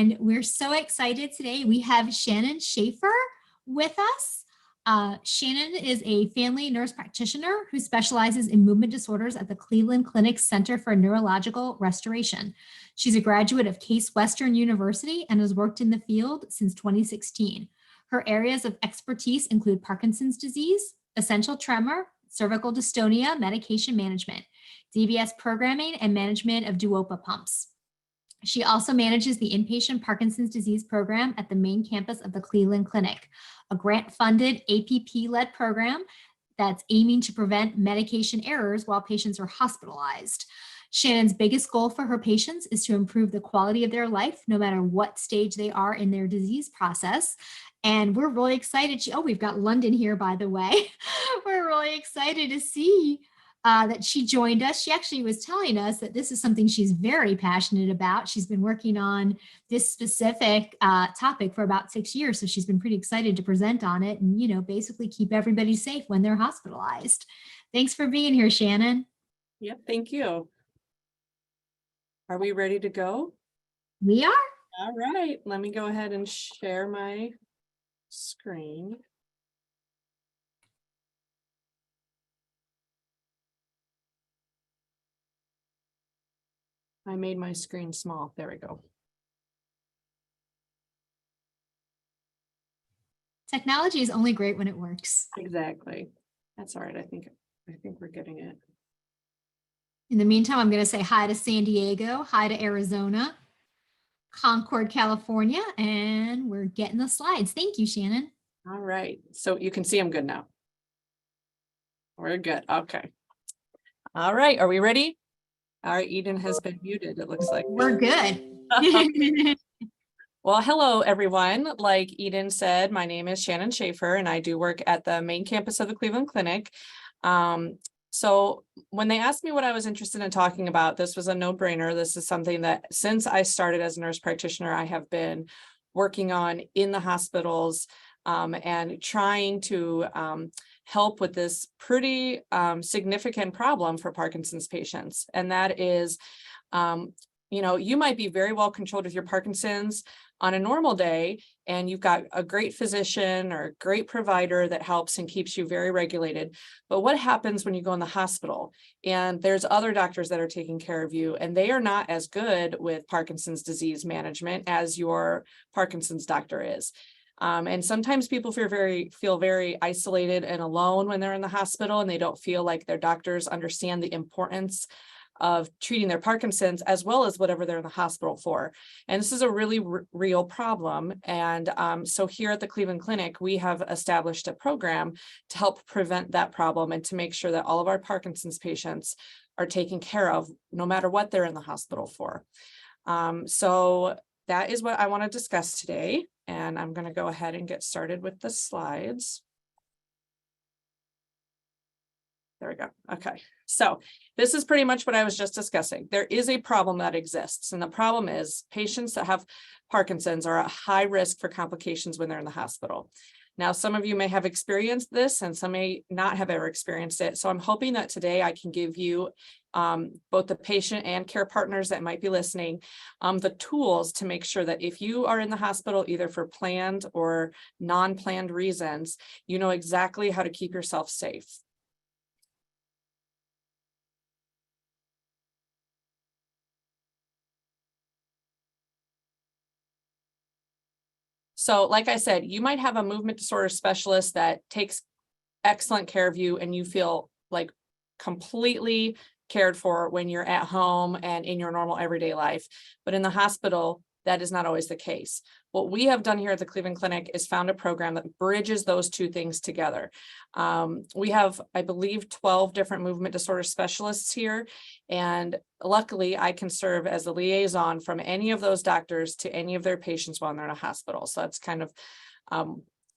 And we're so excited today. We have Shannon Schaefer with us. Shannon is a family nurse practitioner who specializes in movement disorders at the Cleveland Clinic Center for Neurological Restoration. She's a graduate of Case Western University and has worked in the field since 2016. Her areas of expertise include Parkinson's disease, essential tremor, cervical dystonia, medication management, DBS programming, and management of Duopa pumps. She also manages the inpatient Parkinson's disease program at the main campus of the Cleveland Clinic, a grant-funded APP-led program that's aiming to prevent medication errors while patients are hospitalized. Shannon's biggest goal for her patients is to improve the quality of their life, no matter what stage they are in their disease process. And we're really excited. We've got London here, by the way. We're really excited to see that she joined us. She actually was telling us that this is something she's very passionate about. She's been working on this specific topic for about 6 years, so she's been pretty excited to present on it and, basically keep everybody safe when they're hospitalized. Thanks for being here, Shannon. Yep, thank you. Are we ready to go? We are. All right, let me go ahead and share my screen. I made my screen small. There we go. Technology is only great when it works. Exactly. That's all right. I think we're getting it. In the meantime, I'm going to say hi to San Diego, hi to Arizona, Concord, California, and we're getting the slides. Thank you, Shannon. All right. So you can see I'm good now. We're good. Okay. All right. Are we ready? All right, Eden has been muted, it looks like. We're good. Well, hello, everyone. Like Eden said, my name is Shannon Schaefer, and I do work at the main campus of the Cleveland Clinic. So when they asked me what I was interested in talking about, this was a no-brainer. This is something that since I started as a nurse practitioner, I have been working on in the hospitals and trying to help with this pretty significant problem for Parkinson's patients. And that is, you might be very well controlled with your Parkinson's on a normal day, and you've got a great physician or a great provider that helps and keeps you very regulated. But what happens when you go in the hospital and there's other doctors that are taking care of you, and they are not as good with Parkinson's disease management as your Parkinson's doctor is? And sometimes people feel very isolated and alone when they're in the hospital, and they don't feel like their doctors understand the importance of treating their Parkinson's as well as whatever they're in the hospital for. And this is a really real problem. And so here at the Cleveland Clinic, we have established a program to help prevent that problem and to make sure that all of our Parkinson's patients are taken care of no matter what they're in the hospital for. So that is what I want to discuss today. And I'm going to go ahead and get started with the slides. There we go. Okay. So this is pretty much what I was just discussing. There is a problem that exists. And the problem is patients that have Parkinson's are at high risk for complications when they're in the hospital. Now, some of you may have experienced this and some may not have ever experienced it. So I'm hoping that today I can give you both the patient and care partners that might be listening, the tools to make sure that if you are in the hospital, either for planned or non-planned reasons, you know exactly how to keep yourself safe. So like I said, you might have a movement disorder specialist that takes excellent care of you and you feel like completely cared for when you're at home and in your normal everyday life. But in the hospital, that is not always the case. What we have done here at the Cleveland Clinic is found a program that bridges those two things together. We have, I believe, 12 different movement disorder specialists here. And luckily, I can serve as a liaison from any of those doctors to any of their patients while they're in a hospital. So that's kind of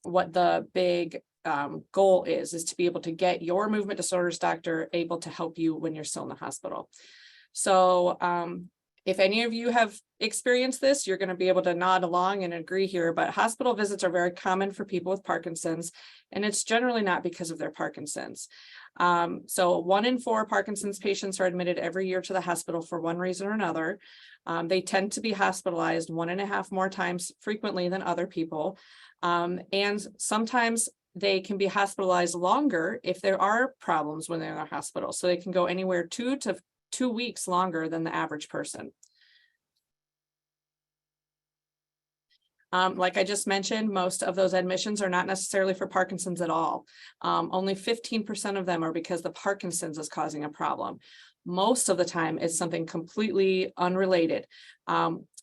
what the big goal is to be able to get your movement disorders doctor able to help you when you're still in the hospital. So If any of you have experienced this, you're going to be able to nod along and agree here, but hospital visits are very common for people with Parkinson's, and it's generally not because of their Parkinson's. So 1 in 4 Parkinson's patients are admitted every year to the hospital for one reason or another. They tend to be hospitalized 1.5 more times frequently than other people. And sometimes they can be hospitalized longer if there are problems when they're in the hospital. So they can go anywhere 2 to 2 weeks longer than the average person. Like I just mentioned, most of those admissions are not necessarily for Parkinson's at all. Only 15% of them are because the Parkinson's is causing a problem. Most of the time, it's something completely unrelated.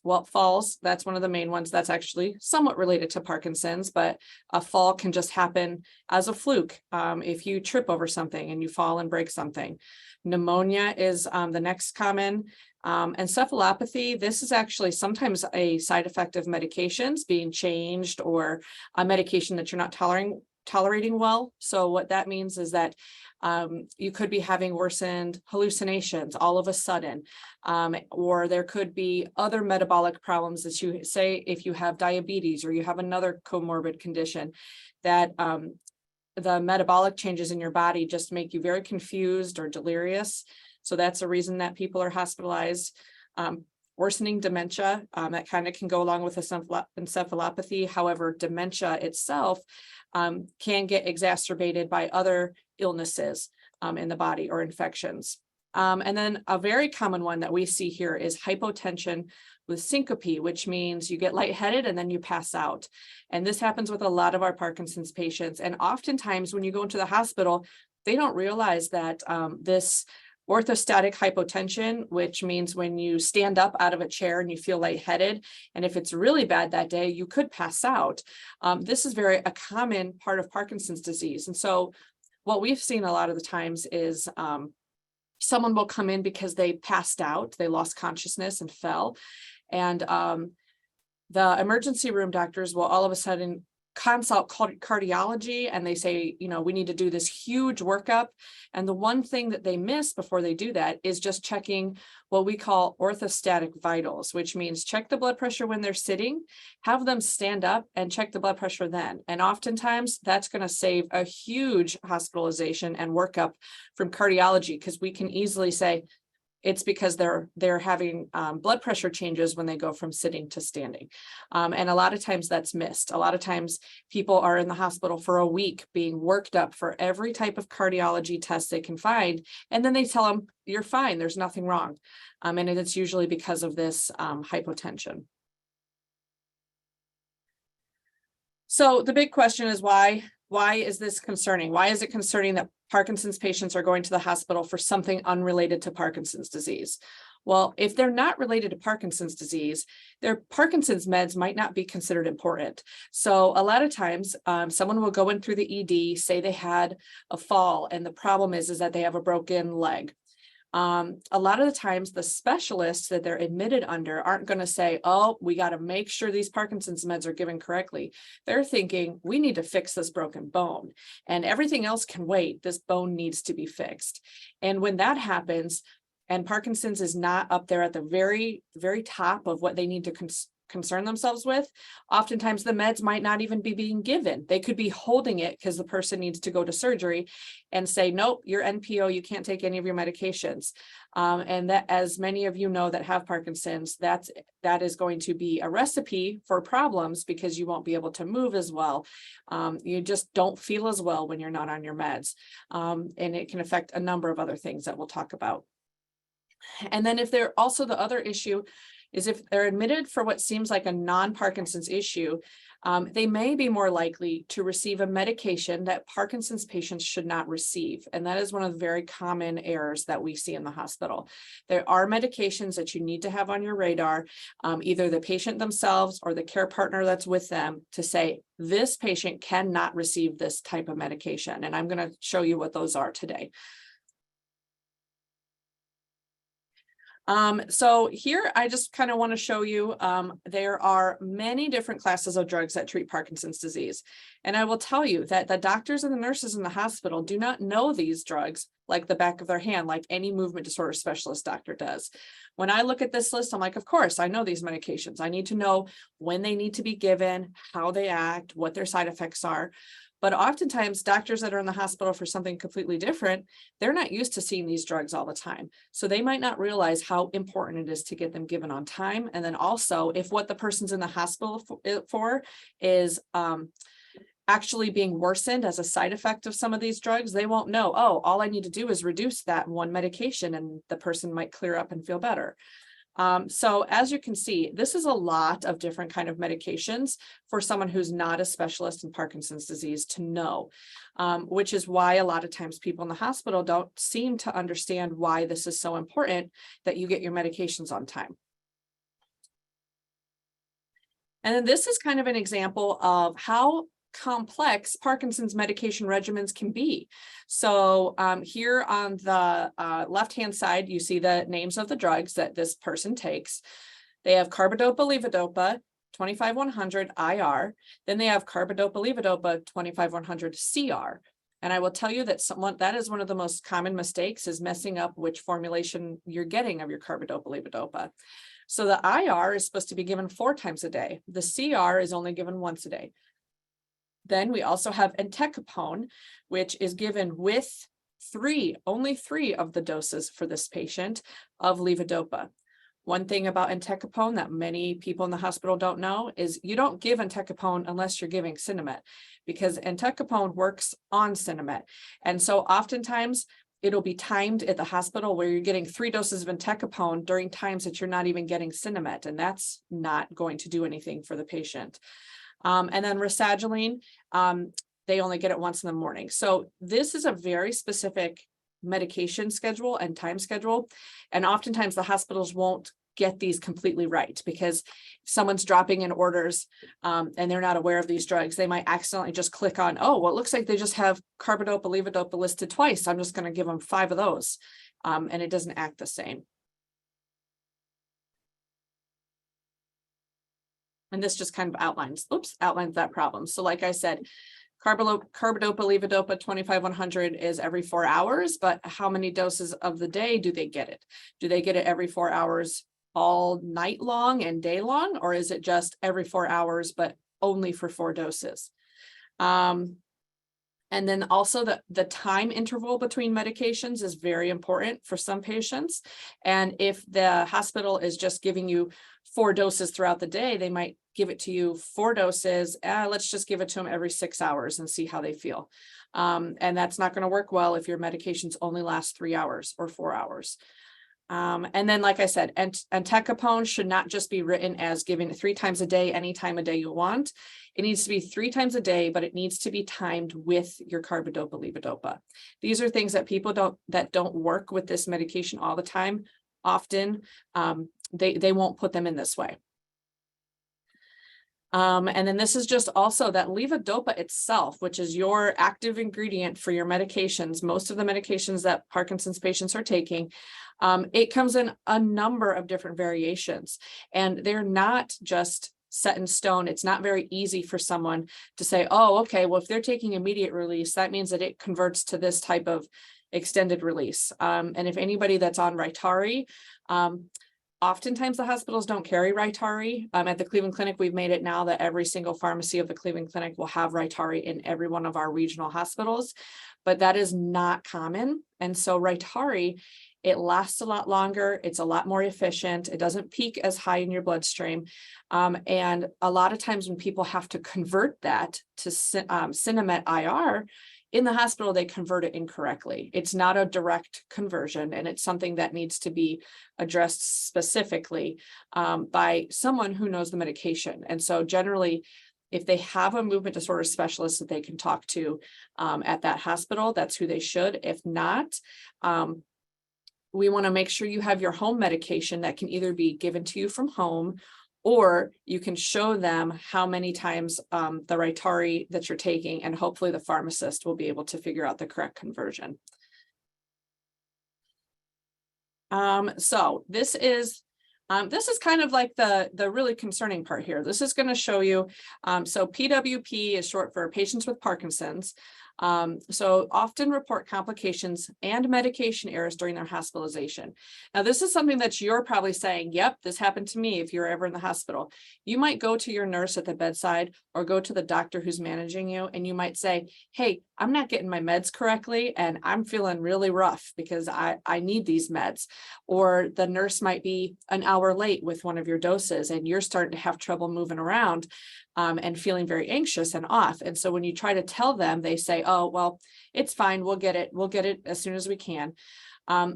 Well, falls, that's one of the main ones that's actually somewhat related to Parkinson's, but a fall can just happen as a fluke if you trip over something and you fall and break something. Pneumonia is the next common. Encephalopathy, this is actually sometimes a side effect of medications being changed or a medication that you're not tolerating well. So what that means is that you could be having worsened hallucinations all of a sudden, or there could be other metabolic problems that you say if you have diabetes or you have another comorbid condition that the metabolic changes in your body just make you very confused or delirious. So that's a reason that people are hospitalized. Worsening dementia, that kind of can go along with encephalopathy. However, dementia itself can get exacerbated by other illnesses in the body or infections. And then a very common one that we see here is hypotension with syncope, which means you get lightheaded and then you pass out. And this happens with a lot of our Parkinson's patients. And oftentimes when you go into the hospital, they don't realize that this orthostatic hypotension, which means when you stand up out of a chair and you feel lightheaded, and if it's really bad that day, you could pass out. This is a common part of Parkinson's disease. And so what we've seen a lot of the times is someone will come in because they passed out, they lost consciousness and fell. And the emergency room doctors will all of a sudden consult cardiology and they say, you know, we need to do this huge workup. And the one thing that they miss before they do that is just checking what we call orthostatic vitals, which means check the blood pressure when they're sitting, have them stand up and check the blood pressure then. And oftentimes that's going to save a huge hospitalization and workup from cardiology, because we can easily say, it's because they're having blood pressure changes when they go from sitting to standing. And a lot of times that's missed. A lot of times people are in the hospital for a week being worked up for every type of cardiology test they can find. And then they tell them, you're fine, there's nothing wrong. And it's usually because of this hypotension. So the big question is why is this concerning? Why is it concerning that Parkinson's patients are going to the hospital for something unrelated to Parkinson's disease? Well, if they're not related to Parkinson's disease, their Parkinson's meds might not be considered important. So a lot of times someone will go in through the ED, say they had a fall, and the problem is that they have a broken leg. A lot of the times the specialists that they're admitted under aren't going to say, oh, we got to make sure these Parkinson's meds are given correctly. They're thinking, we need to fix this broken bone and everything else can wait. This bone needs to be fixed. And when that happens, and Parkinson's is not up there at the very, very top of what they need to concern themselves with, oftentimes the meds might not even be being given. They could be holding it because the person needs to go to surgery and say, nope, you're NPO, you can't take any of your medications. And that, as many of you know that have Parkinson's, that is going to be a recipe for problems because you won't be able to move as well. You just don't feel as well when you're not on your meds. And it can affect a number of other things that we'll talk about. And then if they're also, the other issue is if they're admitted for what seems like a non-Parkinson's issue, they may be more likely to receive a medication that Parkinson's patients should not receive. And that is one of the very common errors that we see in the hospital. There are medications that you need to have on your radar, either the patient themselves or the care partner that's with them, to say, this patient cannot receive this type of medication. And I'm going to show you what those are today. So here I just kind of want to show you, there are many different classes of drugs that treat Parkinson's disease. And I will tell you that the doctors and the nurses in the hospital do not know these drugs like the back of their hand, like any movement disorder specialist doctor does. When I look at this list, I'm like, of course, I know these medications. I need to know when they need to be given, how they act, what their side effects are. But oftentimes doctors that are in the hospital for something completely different, they're not used to seeing these drugs all the time. So they might not realize how important it is to get them given on time. And then also if what the person's in the hospital for is actually being worsened as a side effect of some of these drugs, they won't know, oh, all I need to do is reduce that one medication and the person might clear up and feel better. So as you can see, this is a lot of different kind of medications for someone who's not a specialist in Parkinson's disease to know, which is why a lot of times people in the hospital don't seem to understand why this is so important that you get your medications on time. And then this is kind of an example of how complex Parkinson's medication regimens can be. So here on the left-hand side, you see the names of the drugs that this person takes. They have carbidopa, levodopa, 25-100 IR. Then they have carbidopa, levodopa, 25-100 CR. And I will tell you that that is one of the most common mistakes, is messing up which formulation you're getting of your carbidopa, levodopa. So the IR is supposed to be given 4 times a day. The CR is only given once a day. Then we also have entecapone, which is given with only three of the doses for this patient of levodopa. One thing about entecapone that many people in the hospital don't know is you don't give entecapone unless you're giving Sinemet, because entecapone works on Sinemet. And so oftentimes it'll be timed at the hospital where you're getting 3 doses of entecapone during times that you're not even getting Sinemet, and that's not going to do anything for the patient. And then rasagiline, they only get it once in the morning. So this is a very specific medication schedule and time schedule. And oftentimes the hospitals won't get these completely right, because if someone's dropping in orders and they're not aware of these drugs, they might accidentally just click on, oh, well, it looks like they just have carbidopa, levodopa listed twice. I'm just going to give them 5 of those. And it doesn't act the same. And this just kind of outlines that problem. So like I said, carbidopa, levodopa, 25-100 is every 4 hours, but how many doses of the day do they get it? Do they get it every 4 hours all night long and day long? Or is it just every 4 hours, but only for 4 doses? And then also the time interval between medications is very important for some patients. And if the hospital is just giving you 4 doses throughout the day, they might give it to you 4 doses. Let's just give it to them every 6 hours and see how they feel. And that's not going to work well if your medications only last 3 hours or 4 hours. And then, like I said, entecapone should not just be written as giving it 3 times a day, any time of day you want. It needs to be 3 times a day, but it needs to be timed with your carbidopa, levodopa. These are things that people don't work with this medication all the time. Often, they won't put them in this way. And then this is just also that levodopa itself, which is your active ingredient for your medications. Most of the medications that Parkinson's patients are taking, it comes in a number of different variations, and they're not just set in stone. It's not very easy for someone to say, oh, okay, well, if they're taking immediate release, that means that it converts to this type of extended release. And if anybody that's on Rytary, oftentimes the hospitals don't carry Rytary. At the Cleveland Clinic, we've made it now that every single pharmacy of the Cleveland Clinic will have Rytary in every one of our regional hospitals, but that is not common. And so Rytary, it lasts a lot longer. It's a lot more efficient. It doesn't peak as high in your bloodstream. And a lot of times when people have to convert that to Sinemet IR, in the hospital, they convert it incorrectly. It's not a direct conversion, and it's something that needs to be addressed specifically by someone who knows the medication. And so generally, if they have a movement disorder specialist that they can talk to at that hospital, that's who they should. If not, we want to make sure you have your home medication that can either be given to you from home, or you can show them how many times the Rytary that you're taking, and hopefully the pharmacist will be able to figure out the correct conversion. So this is kind of like the really concerning part here. This is going to show you, so PWP is short for patients with Parkinson's. So often report complications and medication errors during their hospitalization. Now, this is something that you're probably saying, yep, this happened to me if you're ever in the hospital. You might go to your nurse at the bedside or go to the doctor who's managing you, and you might say, hey, I'm not getting my meds correctly, and I'm feeling really rough because I need these meds. Or the nurse might be an hour late with one of your doses, and you're starting to have trouble moving around. And feeling very anxious and off. And so when you try to tell them, they say, oh, well, it's fine. We'll get it as soon as we can.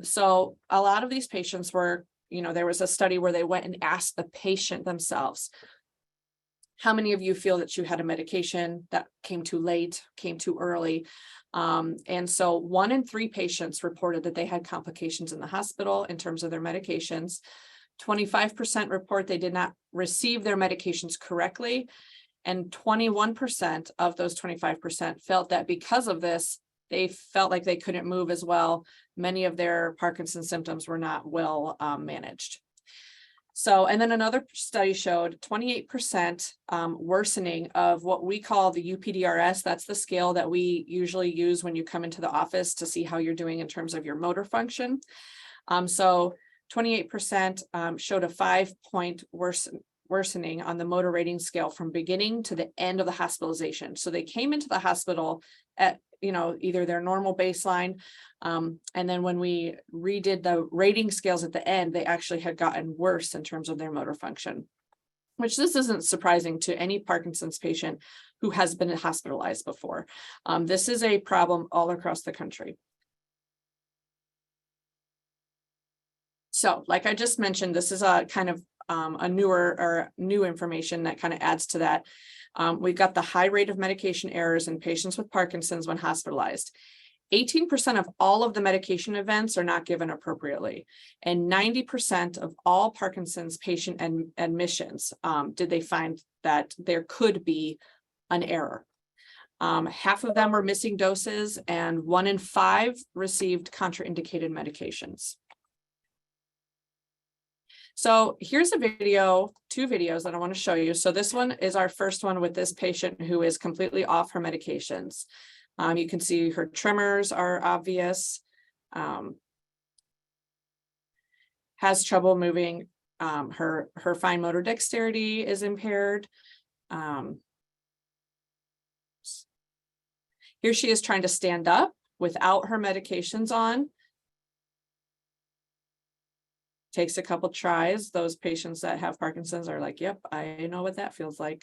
So a lot of these patients were, there was a study where they went and asked the patient themselves, how many of you feel that you had a medication that came too late, came too early? And so 1 in 3 patients reported that they had complications in the hospital in terms of their medications. 25% report they did not receive their medications correctly, and 21% of those 25% felt that because of this, they felt like they couldn't move as well. Many of their Parkinson's symptoms were not well managed. So, and then another study showed 28% worsening of what we call the UPDRS. That's the scale that we usually use when you come into the office to see how you're doing in terms of your motor function. So 28% showed a 5-point worsening on the motor rating scale from beginning to the end of the hospitalization. So they came into the hospital at, either their normal baseline. And then when we redid the rating scales at the end, they actually had gotten worse in terms of their motor function, which this isn't surprising to any Parkinson's patient who has been hospitalized before. This is a problem all across the country. So like I just mentioned, this is a kind of a new information that kind of adds to that. We've got the high rate of medication errors in patients with Parkinson's when hospitalized. 18% of all of the medication events are not given appropriately. And 90% of all Parkinson's patient admissions did they find that there could be an error. Half of them were missing doses, and 1 in 5 received contraindicated medications. So here's a video, 2 videos that I want to show you. So this one is our first one with this patient who is completely off her medications. You can see her tremors are obvious, has trouble moving. Her fine motor dexterity is impaired. Here she is trying to stand up without her medications on. Takes a couple tries. Those patients that have Parkinson's are like, yep, I know what that feels like.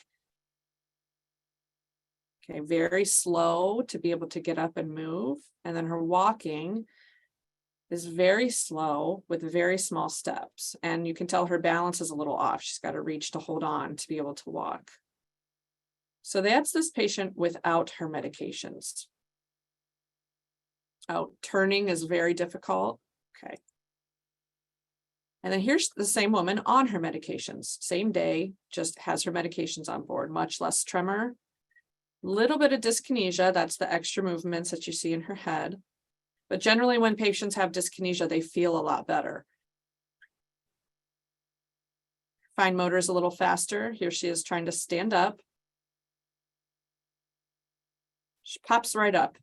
Okay, very slow to be able to get up and move. And then her walking is very slow with very small steps. And you can tell her balance is a little off. She's got to reach to hold on to be able to walk. So that's this patient without her medications. Oh, turning is very difficult. Okay. And then here's the same woman on her medications, same day, just has her medications on board, much less tremor, little bit of dyskinesia, that's the extra movements that you see in her head. But generally when patients have dyskinesia, they feel a lot better. Fine motor is a little faster. Here she is trying to stand up. She pops right up,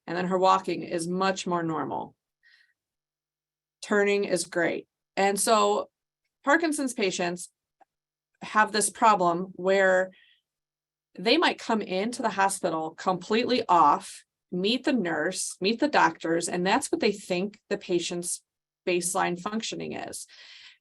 and then her walking is much more normal. Turning is great. And so Parkinson's patients have this problem where they might come into the hospital completely off, meet the nurse, meet the doctors, and that's what they think the patient's baseline functioning is.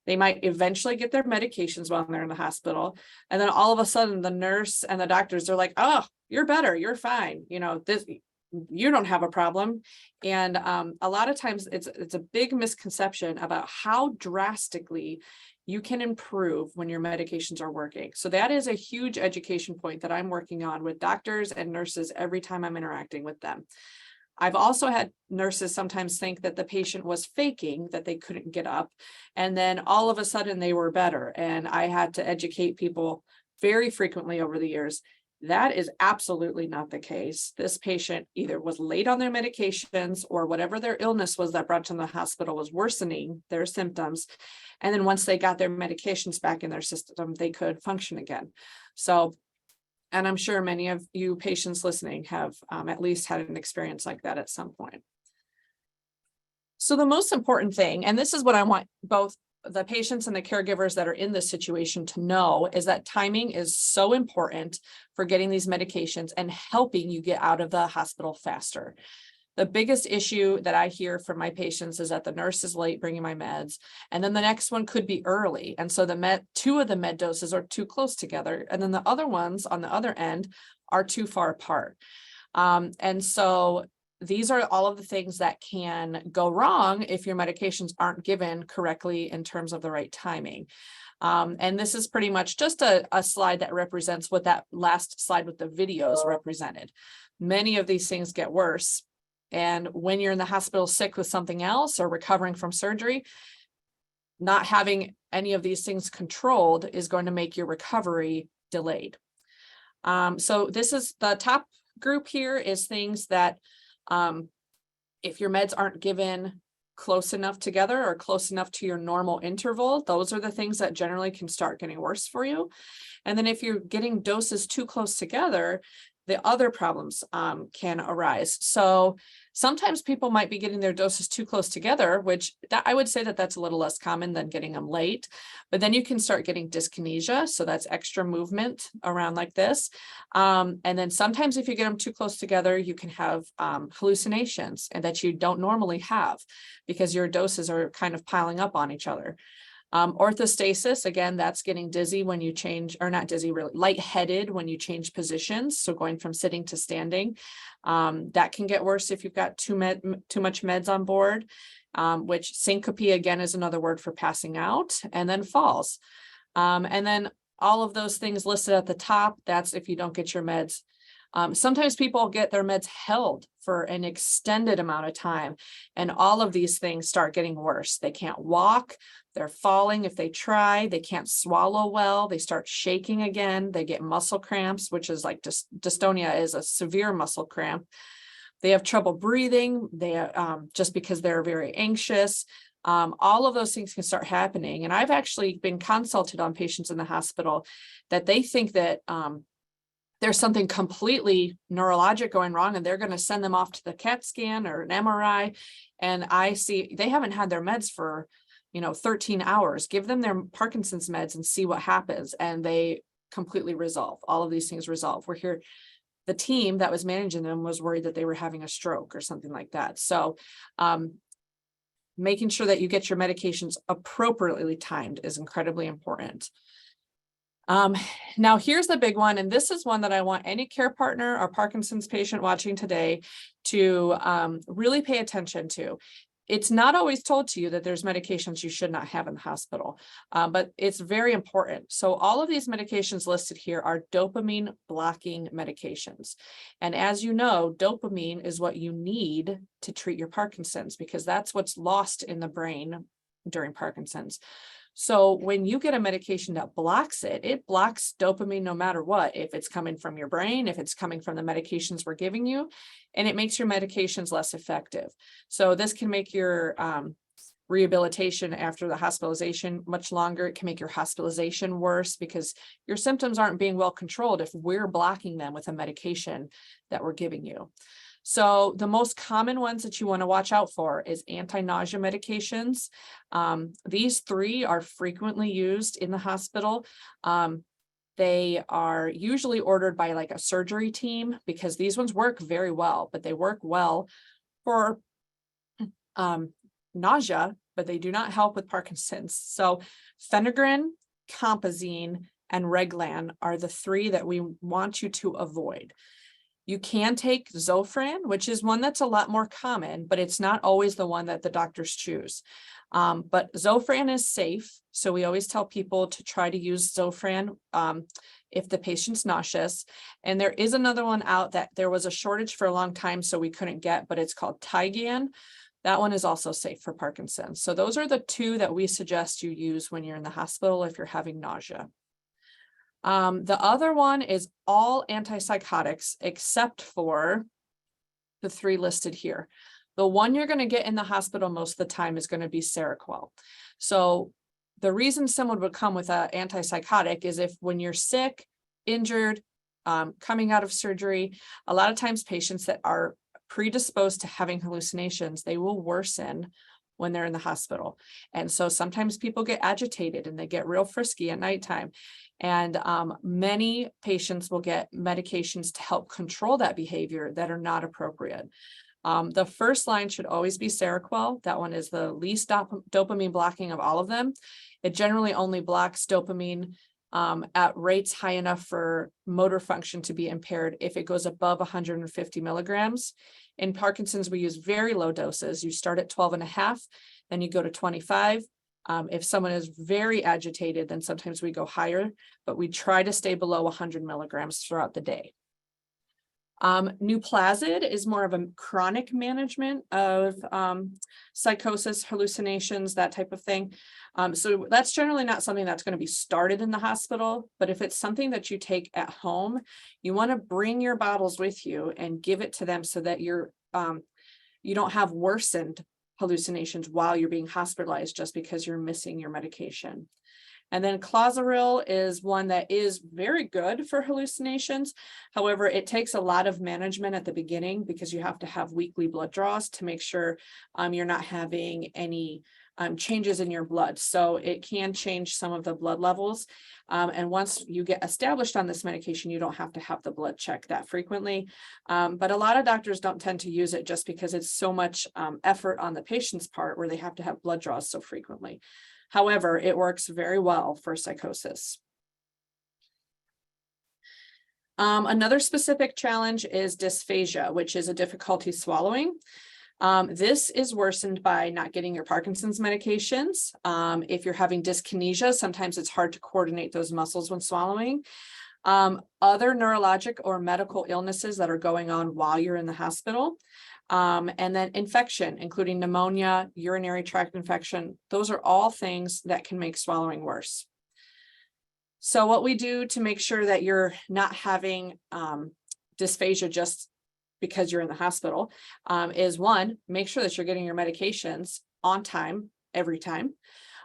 They might eventually get their medications while they're in the hospital. And then all of a sudden the nurse and the doctors are like, oh, you're better, you're fine. You don't have a problem. And a lot of times it's a big misconception about how drastically you can improve when your medications are working. So that is a huge education point that I'm working on with doctors and nurses every time I'm interacting with them. I've also had nurses sometimes think that the patient was faking, that they couldn't get up, and then all of a sudden they were better. And I had to educate people very frequently over the years. That is absolutely not the case. This patient either was late on their medications or whatever their illness was that brought them to the hospital was worsening their symptoms. And then once they got their medications back in their system, they could function again. So, and I'm sure many of you patients listening have at least had an experience like that at some point. So the most important thing, and this is what I want both the patients and the caregivers that are in this situation to know, is that timing is so important for getting these medications and helping you get out of the hospital faster. The biggest issue that I hear from my patients is that the nurse is late bringing my meds, and then the next one could be early. And so two of the med doses are too close together. And then the other ones on the other end are too far apart. And so these are all of the things that can go wrong if your medications aren't given correctly in terms of the right timing. And this is pretty much just a slide that represents what that last slide with the videos represented. Many of these things get worse. And when you're in the hospital sick with something else or recovering from surgery, not having any of these things controlled is going to make your recovery delayed. So this is the top group here is things that if your meds aren't given close enough together or close enough to your normal interval, those are the things that generally can start getting worse for you. And then if you're getting doses too close together, the other problems can arise. So sometimes people might be getting their doses too close together, which I would say that that's a little less common than getting them late. But then you can start getting dyskinesia. So that's extra movement around like this. And then sometimes if you get them too close together, you can have hallucinations and that you don't normally have because your doses are kind of piling up on each other. Orthostasis, again, that's getting dizzy when you change, or not dizzy, really lightheaded when you change positions. So going from sitting to standing, that can get worse if you've got too much meds on board, which syncope, again, is another word for passing out, and then falls. And then all of those things listed at the top, that's if you don't get your meds. Sometimes people get their meds held for an extended amount of time, and all of these things start getting worse. They can't walk, they're falling if they try, they can't swallow well, they start shaking again, they get muscle cramps, which is like dystonia is a severe muscle cramp. They have trouble breathing, they just because they're very anxious. All of those things can start happening. And I've actually been consulted on patients in the hospital that they think that there's something completely neurologic going wrong and they're going to send them off to the CAT scan or an MRI. And I see they haven't had their meds for, 13 hours. Give them their Parkinson's meds and see what happens. And they completely resolve. All of these things resolve. We're here. The team that was managing them was worried that they were having a stroke or something like that. So making sure that you get your medications appropriately timed is incredibly important. Now here's the big one, and this is one that I want any care partner or Parkinson's patient watching today to really pay attention to. It's not always told to you that there's medications you should not have in the hospital, but it's very important. So all of these medications listed here are dopamine blocking medications. And as you know, dopamine is what you need to treat your Parkinson's because that's what's lost in the brain during Parkinson's. So when you get a medication that blocks it, it blocks dopamine no matter what, if it's coming from your brain, if it's coming from the medications we're giving you, and it makes your medications less effective. So this can make your rehabilitation after the hospitalization much longer. It can make your hospitalization worse because your symptoms aren't being well controlled if we're blocking them with a medication that we're giving you. So the most common ones that you want to watch out for is anti-nausea medications. These three are frequently used in the hospital. They are usually ordered by like a surgery team because these ones work very well, but they work well for nausea, but they do not help with Parkinson's. So phenergan, compazine, and Reglan are the three that we want you to avoid. You can take Zofran, which is one that's a lot more common, but it's not always the one that the doctors choose. But Zofran is safe. So we always tell people to try to use Zofran if the patient's nauseous. And there is another one out that there was a shortage for a long time, so we couldn't get, but it's called Tygan. That one is also safe for Parkinson's. So those are the two that we suggest you use when you're in the hospital if you're having nausea. The other one is all antipsychotics except for the 3 listed here. The one you're going to get in the hospital most of the time is going to be Seroquel. So the reason someone would come with an antipsychotic is if when you're sick, injured, coming out of surgery, a lot of times patients that are predisposed to having hallucinations, they will worsen when they're in the hospital. And so sometimes people get agitated and they get real frisky at nighttime. And many patients will get medications to help control that behavior that are not appropriate. The first line should always be Seroquel. That one is the least dopamine blocking of all of them. It generally only blocks dopamine at rates high enough for motor function to be impaired if it goes above 150 milligrams. In Parkinson's, we use very low doses. You start at 12.5, then you go to 25. If someone is very agitated, then sometimes we go higher, but we try to stay below 100 milligrams throughout the day. Nuplazid is more of a chronic management of psychosis, hallucinations, that type of thing. So that's generally not something that's going to be started in the hospital, but if it's something that you take at home, you want to bring your bottles with you and give it to them so that you don't have worsened hallucinations while you're being hospitalized just because you're missing your medication. And then Clozaril is one that is very good for hallucinations. However, it takes a lot of management at the beginning because you have to have weekly blood draws to make sure you're not having any changes in your blood. So it can change some of the blood levels. And once you get established on this medication, you don't have to have the blood check that frequently. But a lot of doctors don't tend to use it just because it's so much effort on the patient's part where they have to have blood draws so frequently. However, it works very well for psychosis. Another specific challenge is dysphagia, which is a difficulty swallowing. This is worsened by not getting your Parkinson's medications. If you're having dyskinesia, sometimes it's hard to coordinate those muscles when swallowing. Other neurologic or medical illnesses that are going on while you're in the hospital. And then infection, including pneumonia, urinary tract infection. Those are all things that can make swallowing worse. So what we do to make sure that you're not having dysphagia just because you're in the hospital is one, make sure that you're getting your medications on time, every time.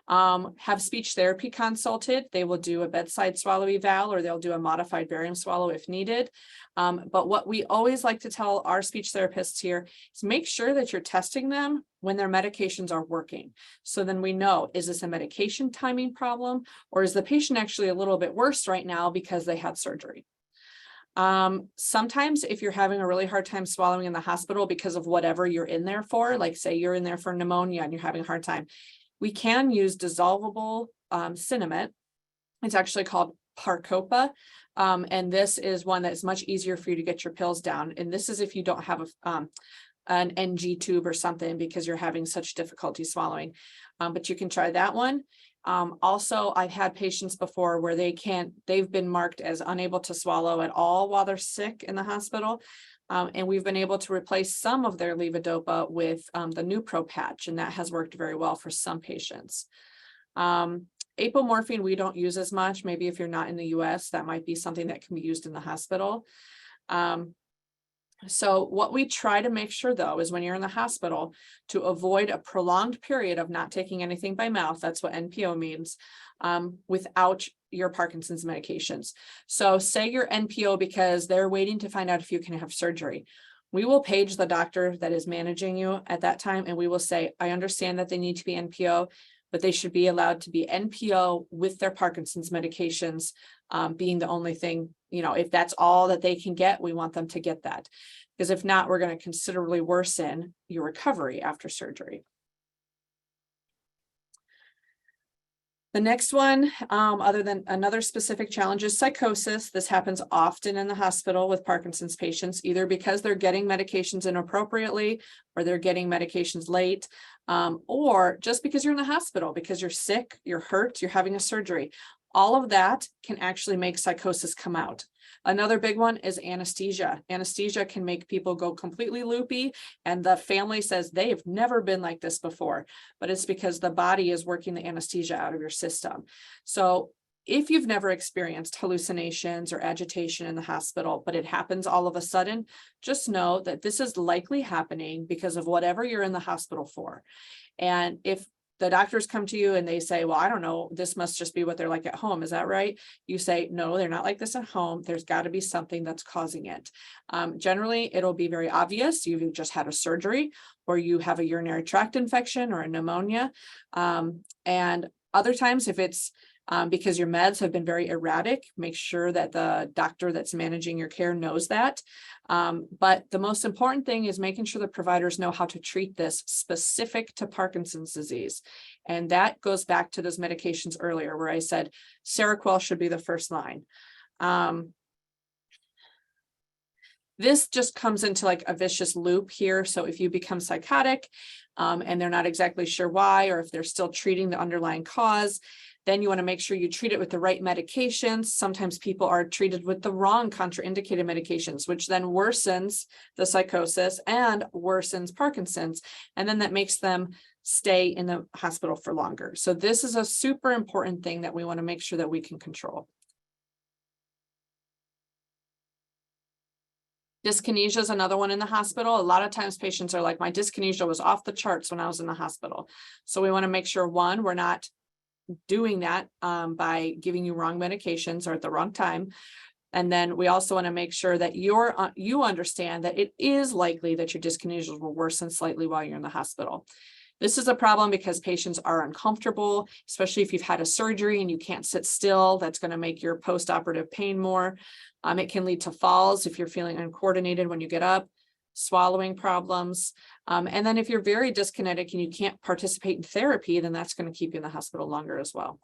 Have speech therapy consulted. They will do a bedside swallow eval or they'll do a modified barium swallow if needed. But what we always like to tell our speech therapists here is make sure that you're testing them when their medications are working. So then we know, is this a medication timing problem or is the patient actually a little bit worse right now because they had surgery? Sometimes if you're having a really hard time swallowing in the hospital because of whatever you're in there for, like say you're in there for pneumonia and you're having a hard time, we can use dissolvable Sinemet. It's actually called Parcopa. And this is one that's much easier for you to get your pills down. And this is if you don't have an NG tube or something because you're having such difficulty swallowing. But you can try that one. Also, I've had patients before where they've been marked as unable to swallow at all while they're sick in the hospital. And we've been able to replace some of their Levodopa with the Nupro patch, and that has worked very well for some patients. Apomorphine, we don't use as much. Maybe if you're not in the US, that might be something that can be used in the hospital. So what we try to make sure, though, is when you're in the hospital to avoid a prolonged period of not taking anything by mouth. That's what NPO means, without your Parkinson's medications. So say you're NPO because they're waiting to find out if you can have surgery. We will page the doctor that is managing you at that time, and we will say, I understand that they need to be NPO, but they should be allowed to be NPO with their Parkinson's medications being the only thing, if that's all that they can get, we want them to get that. Because if not, we're going to considerably worsen your recovery after surgery. The next one, other than another specific challenge, is psychosis. This happens often in the hospital with Parkinson's patients, either because they're getting medications inappropriately or they're getting medications late, or just because you're in the hospital, because you're sick, you're hurt, you're having a surgery. All of that can actually make psychosis come out. Another big one is anesthesia. Anesthesia can make people go completely loopy, and the family says they've never been like this before, but it's because the body is working the anesthesia out of your system. So if you've never experienced hallucinations or agitation in the hospital, but it happens all of a sudden, just know that this is likely happening because of whatever you're in the hospital for. And if the doctors come to you and they say, well, I don't know, this must just be what they're like at home. Is that right? You say, no, they're not like this at home. There's got to be something that's causing it. Generally, it'll be very obvious. You've just had a surgery, or you have a urinary tract infection or a pneumonia. And other times, if it's because your meds have been very erratic, make sure that the doctor that's managing your care knows that. But the most important thing is making sure the providers know how to treat this specific to Parkinson's disease. And that goes back to those medications earlier where I said Seroquel should be the first line. This just comes into like a vicious loop here. So if you become psychotic and they're not exactly sure why, or if they're still treating the underlying cause, then you want to make sure you treat it with the right medications. Sometimes people are treated with the wrong contraindicated medications, which then worsens the psychosis and worsens Parkinson's. And then that makes them stay in the hospital for longer. So this is a super important thing that we want to make sure that we can control. Dyskinesia is another one in the hospital. A lot of times patients are like, my dyskinesia was off the charts when I was in the hospital. So we want to make sure, one, we're not doing that by giving you wrong medications or at the wrong time. And then we also want to make sure that you understand that it is likely that your dyskinesia will worsen slightly while you're in the hospital. This is a problem because patients are uncomfortable, especially if you've had a surgery and you can't sit still. That's going to make your post-operative pain more. It can lead to falls if you're feeling uncoordinated when you get up, swallowing problems. And then if you're very dyskinetic and you can't participate in therapy, then that's going to keep you in the hospital longer as well.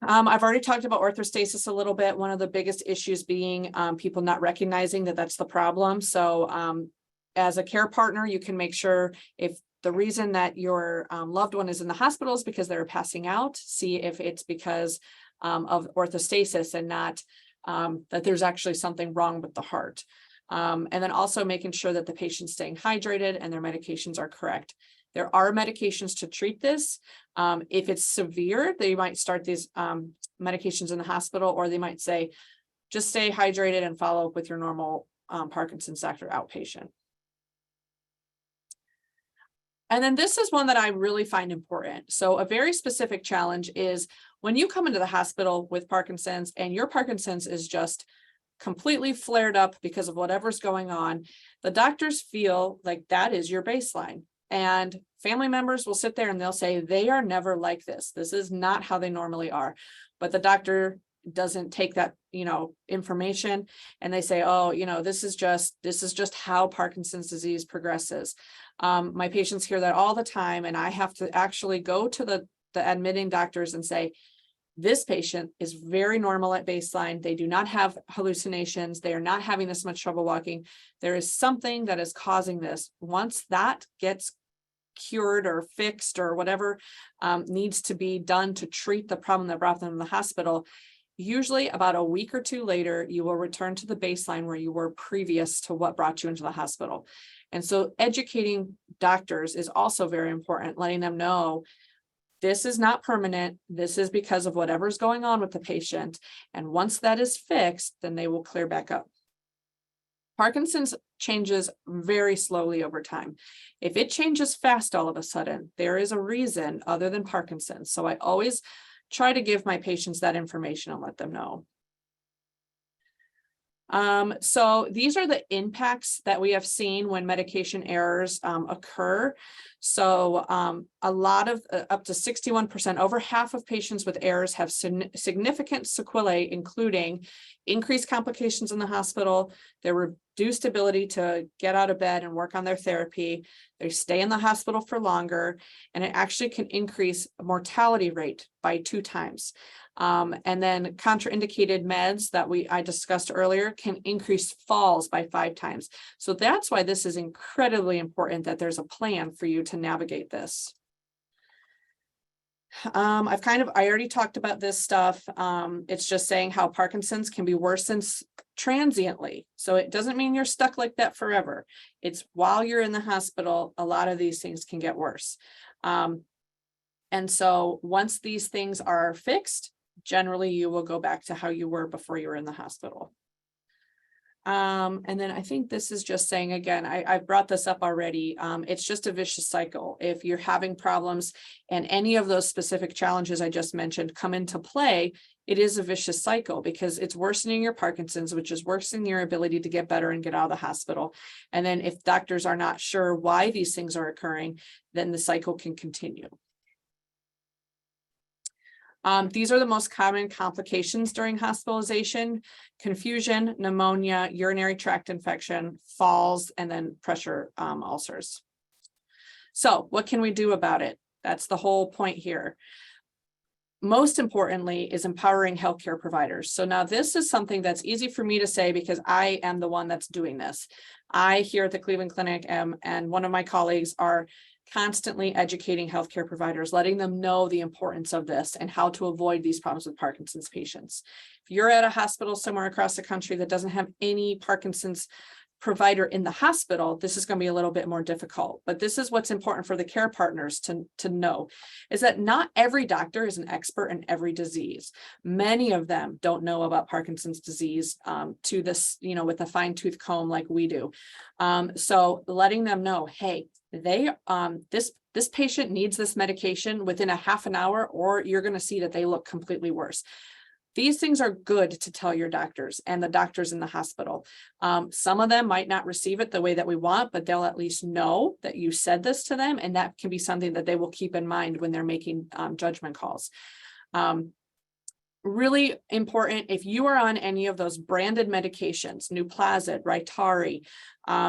I've already talked about orthostasis a little bit. One of the biggest issues being people not recognizing that that's the problem. So as a care partner, you can make sure if the reason that your loved one is in the hospital is because they're passing out, see if it's because of orthostasis and not that there's actually something wrong with the heart. And then also making sure that the patient's staying hydrated and their medications are correct. There are medications to treat this. If it's severe, they might start these medications in the hospital, or they might say, just stay hydrated and follow up with your normal Parkinson's doctor outpatient. And then this is one that I really find important. So a very specific challenge is when you come into the hospital with Parkinson's and your Parkinson's is just completely flared up because of whatever's going on, the doctors feel like that is your baseline. And family members will sit there and they'll say, they are never like this. This is not how they normally are. But the doctor doesn't take that, information, and they say, oh, this is just how Parkinson's disease progresses. My patients hear that all the time, and I have to actually go to the admitting doctors and say, this patient is very normal at baseline. They do not have hallucinations. They are not having this much trouble walking. There is something that is causing this. Once that gets cured or fixed or whatever needs to be done to treat the problem that brought them to the hospital, usually about a week or two later, you will return to the baseline where you were previous to what brought you into the hospital. And so educating doctors is also very important, letting them know this is not permanent. This is because of whatever's going on with the patient. And once that is fixed, then they will clear back up. Parkinson's changes very slowly over time. If it changes fast all of a sudden, there is a reason other than Parkinson's. So I always try to give my patients that information and let them know. So these are the impacts that we have seen when medication errors occur. So a lot of up to 61%, over half of patients with errors have significant sequelae, including increased complications in the hospital, their reduced ability to get out of bed and work on their therapy, they stay in the hospital for longer, and it actually can increase mortality rate by 2 times. And then contraindicated meds that I discussed earlier can increase falls by 5 times. So that's why this is incredibly important that there's a plan for you to navigate this. I already talked about this stuff. It's just saying how Parkinson's can be worsened transiently. So it doesn't mean you're stuck like that forever. It's while you're in the hospital, a lot of these things can get worse. And And so once these things are fixed, generally you will go back to how you were before you were in the hospital. And then I think this is just saying, again, I've brought this up already. It's just a vicious cycle. If you're having problems and any of those specific challenges I just mentioned come into play, it is a vicious cycle because it's worsening your Parkinson's, which is worsening your ability to get better and get out of the hospital. And then if doctors are not sure why these things are occurring, then the cycle can continue. These are the most common complications during hospitalization: confusion, pneumonia, urinary tract infection, falls, and then pressure ulcers. So what can we do about it? That's the whole point here. Most importantly is empowering healthcare providers. So now this is something that's easy for me to say because I am the one that's doing this. I here at the Cleveland Clinic and one of my colleagues are constantly educating healthcare providers, letting them know the importance of this and how to avoid these problems with Parkinson's patients. If you're at a hospital somewhere across the country that doesn't have any Parkinson's provider in the hospital, this is going to be a little bit more difficult. But this is what's important for the care partners to know, is that not every doctor is an expert in every disease. Many of them don't know about Parkinson's disease to this, with a fine-tooth comb like we do. So letting them know, hey, this patient needs this medication within a half an hour, or you're going to see that they look completely worse. These things are good to tell your doctors and the doctors in the hospital. Some of them might not receive it the way that we want, but they'll at least know that you said this to them, and that can be something that they will keep in mind when they're making judgment calls. Really important, if you are on any of those branded medications, Nuplazid, Rytari,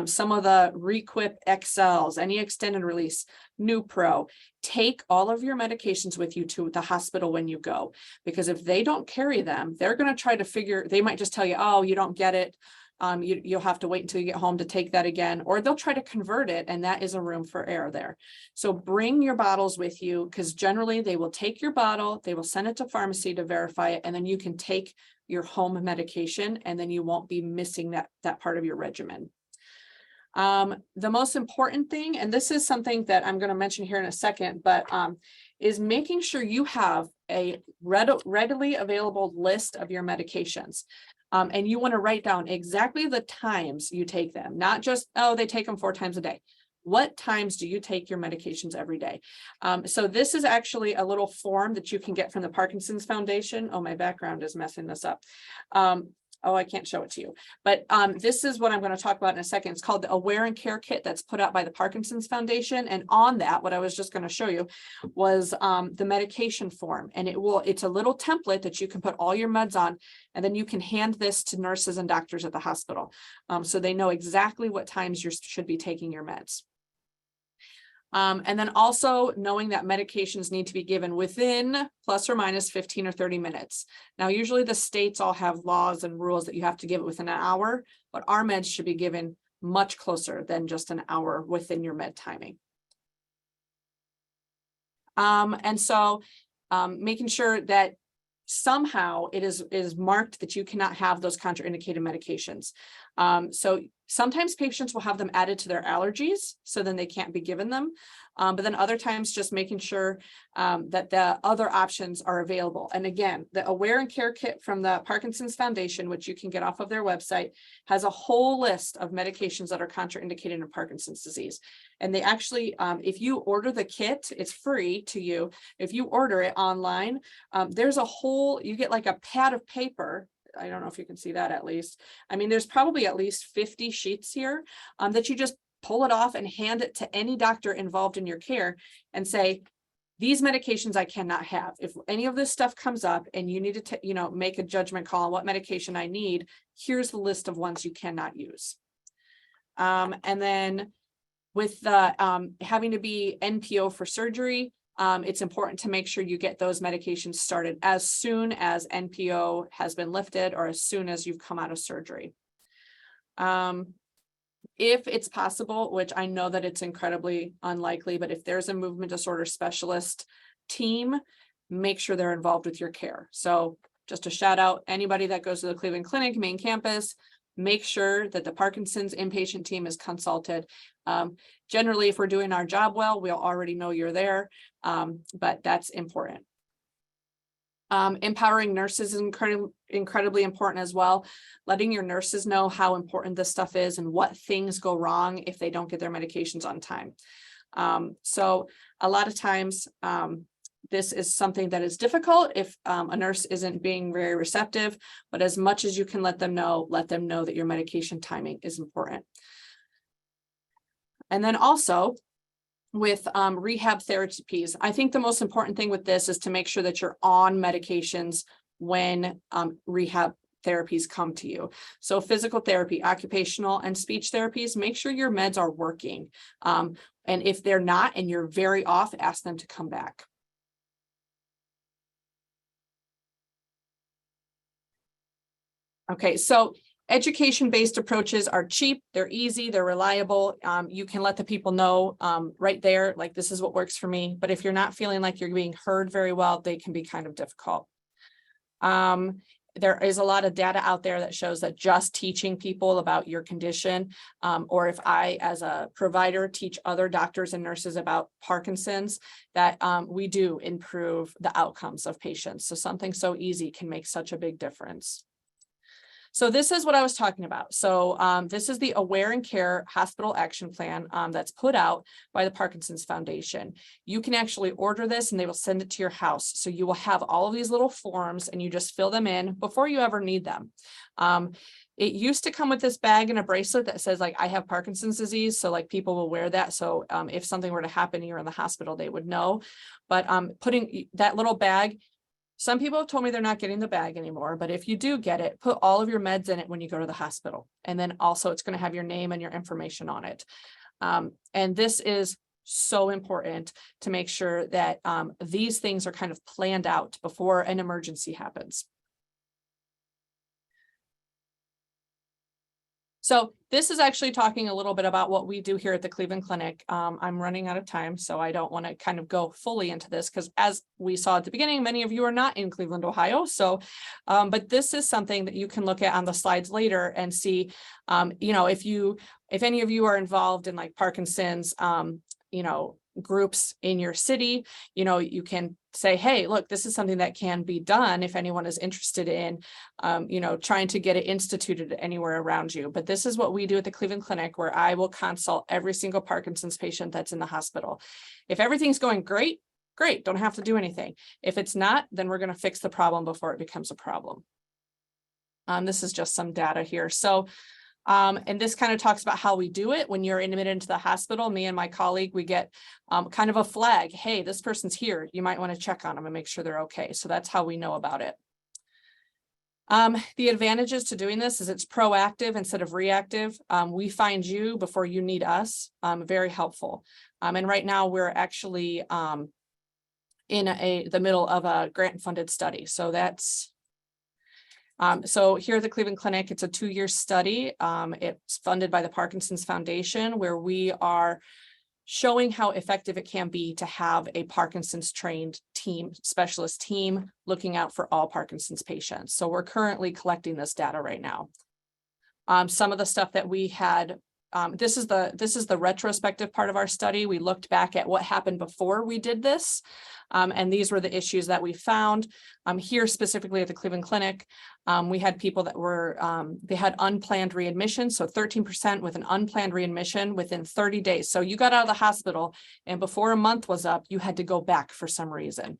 some of the Requip XLs, any extended release, Nupro, take all of your medications with you to the hospital when you go, because if they don't carry them, they're going to try to figure, they might just tell you, oh, you don't get it. You'll have to wait until you get home to take that again, or they'll try to convert it, and that is a room for error there. So bring your bottles with you, because generally they will take your bottle, they will send it to pharmacy to verify it, and then you can take your home medication, and then you won't be missing that part of your regimen. The most important thing, and this is something that I'm going to mention here in a second, but is making sure you have a readily available list of your medications. And you want to write down exactly the times you take them, not just, oh, they take them 4 times a day. What times do you take your medications every day? So this is actually a little form that you can get from the Parkinson's Foundation. Oh, my background is messing this up. Oh, I can't show it to you, but this is what I'm going to talk about in a second. It's called the Aware and Care Kit that's put out by the Parkinson's Foundation. And on that, what I was just going to show you was the medication form. And it's a little template that you can put all your meds on, and then you can hand this to nurses and doctors at the hospital. So they know exactly what times you should be taking your meds. And then also knowing that medications need to be given within plus or minus 15 or 30 minutes. Now, usually the states all have laws and rules that you have to give it within an hour, but our meds should be given much closer than just an hour within your med timing. And so making sure that somehow it is marked that you cannot have those contraindicated medications. So sometimes patients will have them added to their allergies, so then they can't be given them. But then other times just making sure that the other options are available. And again, the Aware and Care Kit from the Parkinson's Foundation, which you can get off of their website, has a whole list of medications that are contraindicated in Parkinson's disease. And they actually, if you order the kit, it's free to you. If you order it online, there's a whole, you get like a pad of paper. I don't know if you can see that at least. I mean, there's probably at least 50 sheets here that you just pull it off and hand it to any doctor involved in your care and say, these medications I cannot have. If any of this stuff comes up and you need to, make a judgment call on what medication I need, here's the list of ones you cannot use. And then with the having to be NPO for surgery, it's important to make sure you get those medications started as soon as NPO has been lifted or as soon as you've come out of surgery. If it's possible, which I know that it's incredibly unlikely, but if there's a movement disorder specialist team, make sure they're involved with your care. So just a shout out, anybody that goes to the Cleveland Clinic main campus, make sure that the Parkinson's inpatient team is consulted. Generally, if we're doing our job well, we'll already know you're there, but that's important. Empowering nurses is incredibly important as well. Letting your nurses know how important this stuff is and what things go wrong if they don't get their medications on time. So a lot of times, this is something that is difficult if a nurse isn't being very receptive, but as much as you can let them know that your medication timing is important. And then also with rehab therapies, I think the most important thing with this is to make sure that you're on medications when rehab therapies come to you. So physical therapy, occupational and speech therapies, make sure your meds are working. And if they're not and you're very off, ask them to come back. Okay, so education-based approaches are cheap, they're easy, they're reliable. You can let the people know right there, like this is what works for me. But if you're not feeling like you're being heard very well, they can be kind of difficult. There is a lot of data out there that shows that just teaching people about your condition, or if I, as a provider, teach other doctors and nurses about Parkinson's, that we do improve the outcomes of patients. So something so easy can make such a big difference. So this is what I was talking about. So this is the Aware and Care Hospital Action Plan that's put out by the Parkinson's Foundation. You can actually order this and they will send it to your house. So you will have all of these little forms and you just fill them in before you ever need them. It used to come with this bag and a bracelet that says like, I have Parkinson's disease. So like people will wear that. So if something were to happen and you're in the hospital, they would know. But putting that little bag, some people have told me they're not getting the bag anymore, but if you do get it, put all of your meds in it when you go to the hospital. And then also it's going to have your name and your information on it. And this is so important to make sure that these things are kind of planned out before an emergency happens. So this is actually talking a little bit about what we do here at the Cleveland Clinic. I'm running out of time, so I don't want to kind of go fully into this because as we saw at the beginning, many of you are not in Cleveland, Ohio. So, but this is something that you can look at on the slides later and see, if any of you are involved in like Parkinson's, groups in your city, you can say, hey, look, this is something that can be done if anyone is interested in, trying to get it instituted anywhere around you. But this is what we do at the Cleveland Clinic, where I will consult every single Parkinson's patient that's in the hospital. If everything's going great, great, don't have to do anything. If it's not, then we're going to fix the problem before it becomes a problem. This is just some data here. So and this kind of talks about how we do it. When you're admitted into the hospital, me and my colleague, we get kind of a flag. Hey, this person's here. You might want to check on them and make sure they're okay. So that's how we know about it. The advantages to doing this is it's proactive instead of reactive. We find you before you need us. Very helpful. And right now we're actually in the middle of a grant-funded study. So that's so here at the Cleveland Clinic, it's a 2-year study. It's funded by the Parkinson's Foundation, where we are showing how effective it can be to have a Parkinson's trained specialist team looking out for all Parkinson's patients. So we're currently collecting this data right now. Some of the stuff that we had, this is the retrospective part of our study. We looked back at what happened before we did this. And these were the issues that we found here specifically at the Cleveland Clinic. We had people that were, they had unplanned readmission. So 13% with an unplanned readmission within 30 days. So you got out of the hospital and before a month was up, you had to go back for some reason.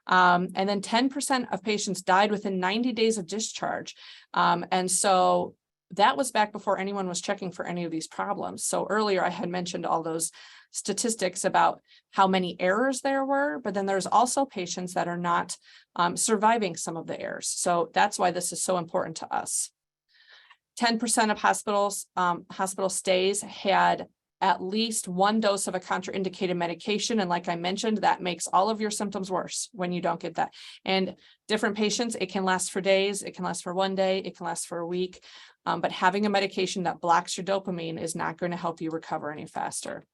And then 10% of patients died within 90 days of discharge. And so that was back before anyone was checking for any of these problems. So earlier I had mentioned all those statistics about how many errors there were, but then there's also patients that are not surviving some of the errors. So that's why this is so important to us. 10% of hospital stays had at least one dose of a contraindicated medication. And like I mentioned, that makes all of your symptoms worse when you don't get that. And different patients, it can last for days, it can last for 1 day, it can last for a week. But having a medication that blocks your dopamine is not going to help you recover any faster.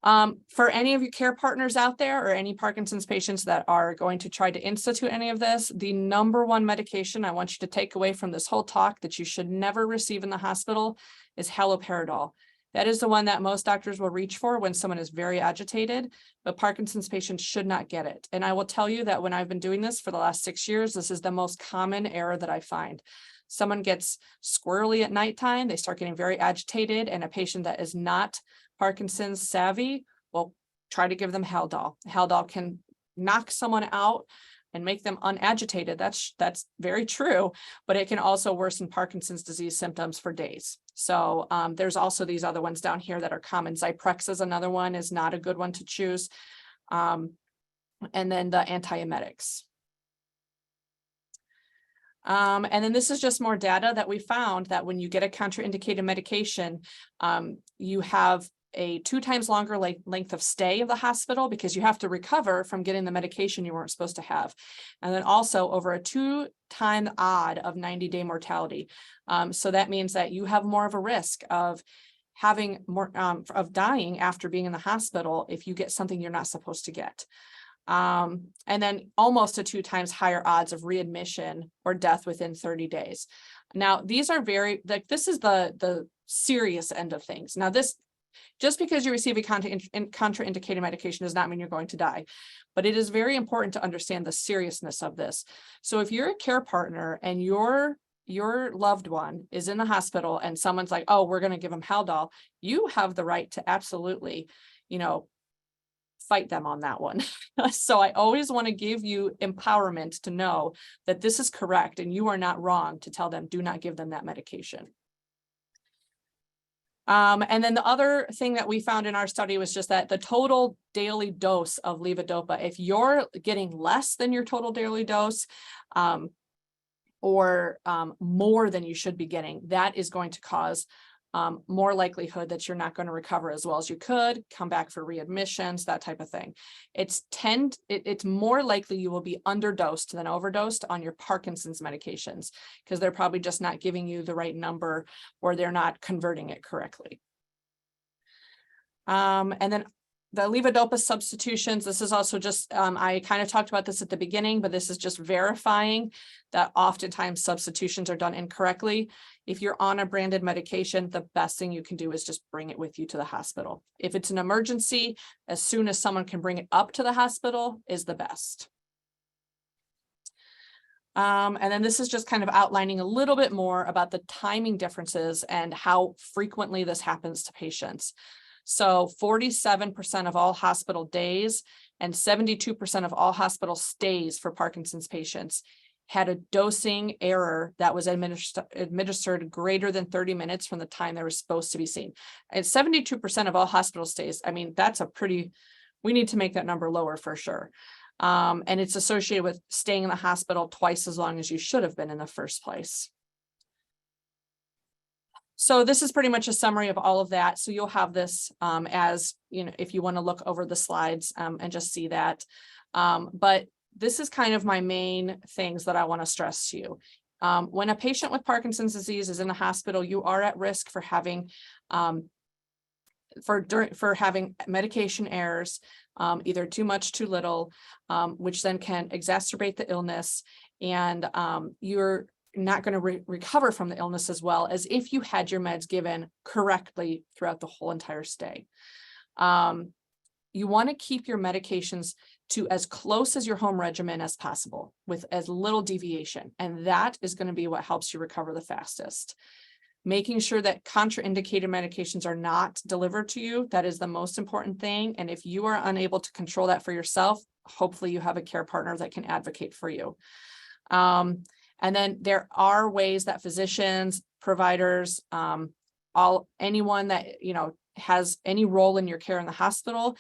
For any of you care partners out there or any Parkinson's patients that are going to try to institute any of this, the number one medication I want you to take away from this whole talk that you should never receive in the hospital is haloperidol. That is the one that most doctors will reach for when someone is very agitated, but Parkinson's patients should not get it. And I will tell you that when I've been doing this for the last 6 years, this is the most common error that I find. Someone gets squirrely at nighttime, they start getting very agitated, and a patient that is not Parkinson's savvy will try to give them Haldol. Haldol can knock someone out and make them unagitated. That's very true, but it can also worsen Parkinson's disease symptoms for days. So there's also these other ones down here that are common. Zyprexa is another one, is not a good one to choose. And then the antiemetics. And then this is just more data that we found that when you get a contraindicated medication, you have a 2 times longer length of stay of the hospital because you have to recover from getting the medication you weren't supposed to have. And then also over a 2-time odd of 90-day mortality. So that means that you have more of a risk of having more of dying after being in the hospital if you get something you're not supposed to get. And then almost a 2 times higher odds of readmission or death within 30 days. Now, these are this is the serious end of things. Now, just because you receive a contraindicated medication does not mean you're going to die, but it is very important to understand the seriousness of this. So if you're a care partner and your loved one is in the hospital and someone's like, oh, we're going to give them Haldol, you have the right to absolutely, fight them on that one. So I always want to give you empowerment to know that this is correct and you are not wrong to tell them, do not give them that medication. And then the other thing that we found in our study was just that the total daily dose of levodopa, if you're getting less than your total daily dose, or more than you should be getting, that is going to cause more likelihood that you're not going to recover as well as you could, come back for readmissions, that type of thing. It's more likely you will be underdosed than overdosed on your Parkinson's medications because they're probably just not giving you the right number or they're not converting it correctly. And then the levodopa substitutions, this is also just, I kind of talked about this at the beginning, but this is just verifying that oftentimes substitutions are done incorrectly. If you're on a branded medication, the best thing you can do is just bring it with you to the hospital. If it's an emergency, as soon as someone can bring it up to the hospital is the best. And then this is just kind of outlining a little bit more about the timing differences and how frequently this happens to patients. So 47% of all hospital days and 72% of all hospital stays for Parkinson's patients had a dosing error that was administered greater than 30 minutes from the time they were supposed to be seen. And 72% of all hospital stays, I mean, that's we need to make that number lower for sure. And it's associated with staying in the hospital twice as long as you should have been in the first place. So this is pretty much a summary of all of that. So you'll have this as, if you want to look over the slides and just see that. But this is kind of my main things that I want to stress to you. When a patient with Parkinson's disease is in the hospital, you are at risk for having having medication errors, either too much, too little, which then can exacerbate the illness, and you're not going to recover from the illness as well as if you had your meds given correctly throughout the whole entire stay. You want to keep your medications to as close as your home regimen as possible with as little deviation, and that is going to be what helps you recover the fastest. Making sure that contraindicated medications are not delivered to you, that is the most important thing. And if you are unable to control that for yourself, hopefully you have a care partner that can advocate for you. And then there are ways that physicians, providers, anyone that has any role in your care in the hospital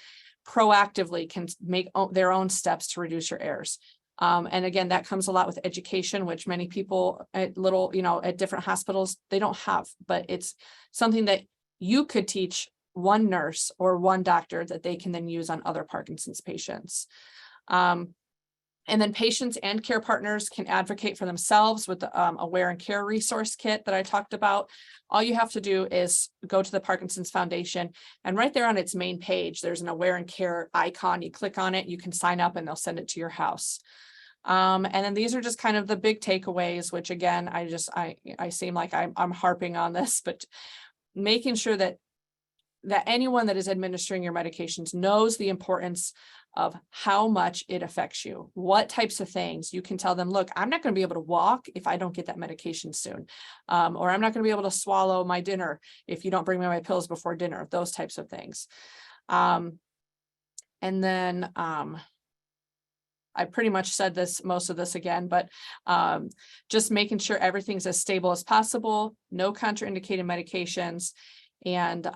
proactively can make their own steps to reduce your errors. And again, that comes a lot with education, which many people at different hospitals, they don't have, but it's something that you could teach one nurse or one doctor that they can then use on other Parkinson's patients. And then patients and care partners can advocate for themselves with the Aware and Care resource kit that I talked about. All you have to do is go to the Parkinson's Foundation, and right there on its main page, there's an Aware and Care icon. You click on it, you can sign up, and they'll send it to your house. And then these are just kind of the big takeaways, which again, I seem like I'm harping on this, but making sure that anyone that is administering your medications knows the importance of how much it affects you, what types of things. You can tell them, look, I'm not going to be able to walk if I don't get that medication soon, or I'm not going to be able to swallow my dinner if you don't bring me my pills before dinner, those types of things. And then I pretty much said most of this again, but just making sure everything's as stable as possible, no contraindicated medications. And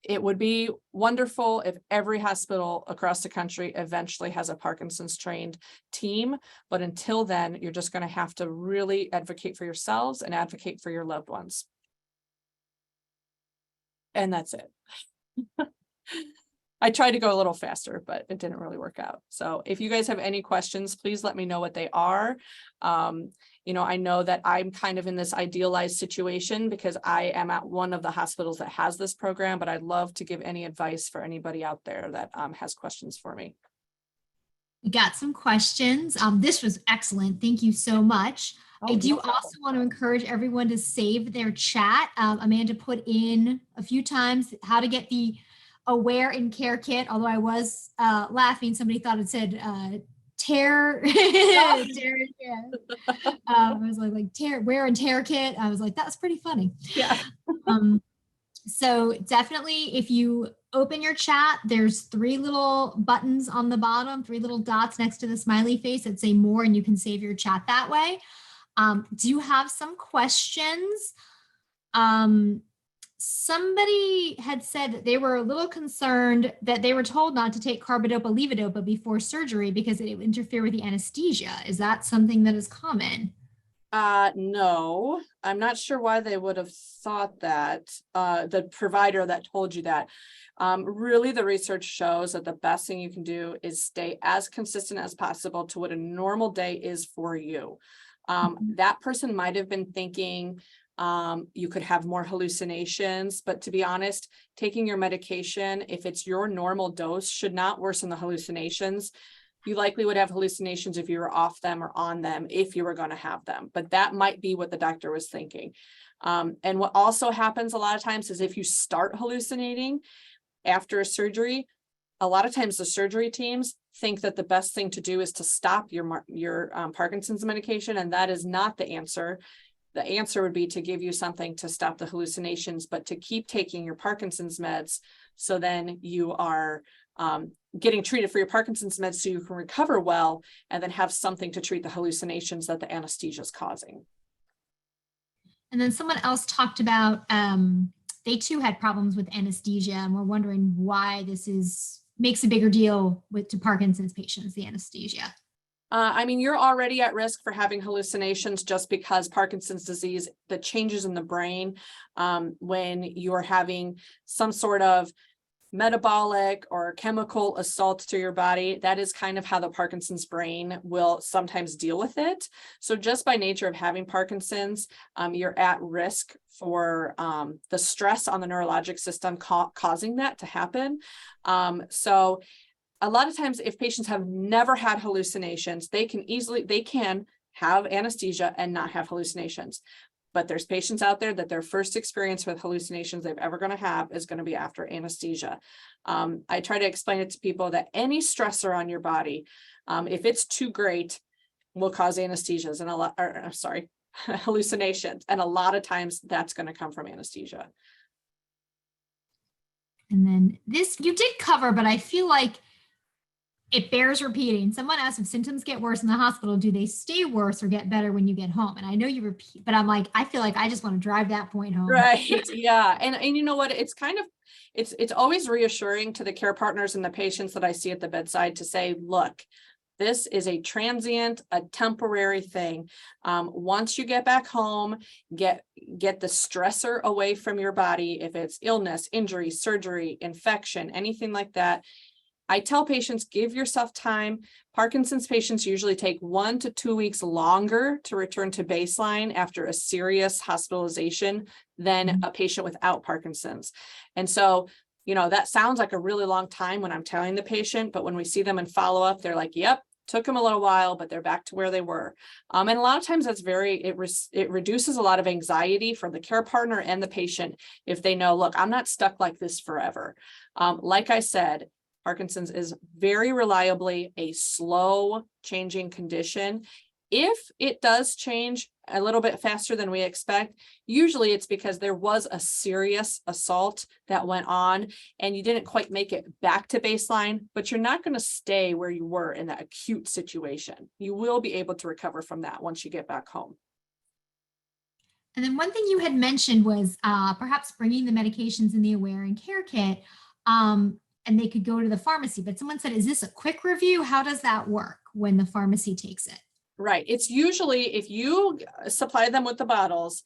it would be wonderful if every hospital across the country eventually has a Parkinson's trained team. But until then, you're just going to have to really advocate for yourselves and advocate for your loved ones. And that's it. I tried to go a little faster, but it didn't really work out. So if you guys have any questions, please let me know what they are. I know that I'm kind of in this idealized situation because I am at one of the hospitals that has this program, but I'd love to give any advice for anybody out there that has questions for me. We got some questions. This was excellent. Thank you so much. I do also want to encourage everyone to save their chat. Amanda put in a few times how to get the Aware and Care kit, although I was laughing. Somebody thought it said tear. I was like tear, wear and tear kit. I was like, that's pretty funny. Yeah. So definitely, if you open your chat, there's 3 little buttons on the bottom, 3 little dots next to the smiley face that say more, and you can save your chat that way. Do you have some questions? Somebody had said that they were a little concerned that they were told not to take carbidopa, levodopa before surgery because it would interfere with the anesthesia. Is that something that is common? No, I'm not sure why they would have thought that, the provider that told you that. Really, the research shows that the best thing you can do is stay as consistent as possible to what a normal day is for you. That person might have been thinking you could have more hallucinations, but to be honest, taking your medication, if it's your normal dose, should not worsen the hallucinations. You likely would have hallucinations if you were off them or on them, if you were going to have them, but that might be what the doctor was thinking. And what also happens a lot of times is if you start hallucinating after a surgery, a lot of times the surgery teams think that the best thing to do is to stop your Parkinson's medication, and that is not the answer. The answer would be to give you something to stop the hallucinations, but to keep taking your Parkinson's meds. So then you are getting treated for your Parkinson's meds so you can recover well, and then have something to treat the hallucinations that the anesthesia is causing. And then someone else talked about they too had problems with anesthesia, and we're wondering why this makes a bigger deal to Parkinson's patients, the anesthesia. I mean, you're already at risk for having hallucinations just because Parkinson's disease, the changes in the brain, when you're having some sort of metabolic or chemical assault to your body, that is kind of how the Parkinson's brain will sometimes deal with it. So just by nature of having Parkinson's, you're at risk for the stress on the neurologic system causing that to happen. So a lot of times if patients have never had hallucinations, they can have anesthesia and not have hallucinations. But there's patients out there that their first experience with hallucinations they've ever going to have is going to be after anesthesia. I try to explain it to people that any stressor on your body, if it's too great, will cause anesthesias and hallucinations. And a lot of times that's going to come from anesthesia. And then this you did cover, but I feel like it bears repeating. Someone asked if symptoms get worse in the hospital, do they stay worse or get better when you get home? And I know you repeat, but I'm like, I feel like I just want to drive that point home. Right. Yeah. And you know what? It's kind of, it's always reassuring to the care partners and the patients that I see at the bedside to say, look, this is a transient, a temporary thing. Once you get back home, get the stressor away from your body. If it's illness, injury, surgery, infection, anything like that, I tell patients, give yourself time. Parkinson's patients usually take 1 to 2 weeks longer to return to baseline after a serious hospitalization than a patient without Parkinson's. And so, that sounds like a really long time when I'm telling the patient, but when we see them in follow-up, they're like, yep, took them a little while, but they're back to where they were. And a lot of times that's it reduces a lot of anxiety from the care partner and the patient if they know, look, I'm not stuck like this forever. Like I said, Parkinson's is very reliably a slow changing condition. If it does change a little bit faster than we expect, usually it's because there was a serious assault that went on and you didn't quite make it back to baseline, but you're not going to stay where you were in that acute situation. You will be able to recover from that once you get back home. And then one thing you had mentioned was perhaps bringing the medications in the Aware and Care Kit, and they could go to the pharmacy. But someone said, is this a quick review? How does that work when the pharmacy takes it? Right. It's usually, if you supply them with the bottles,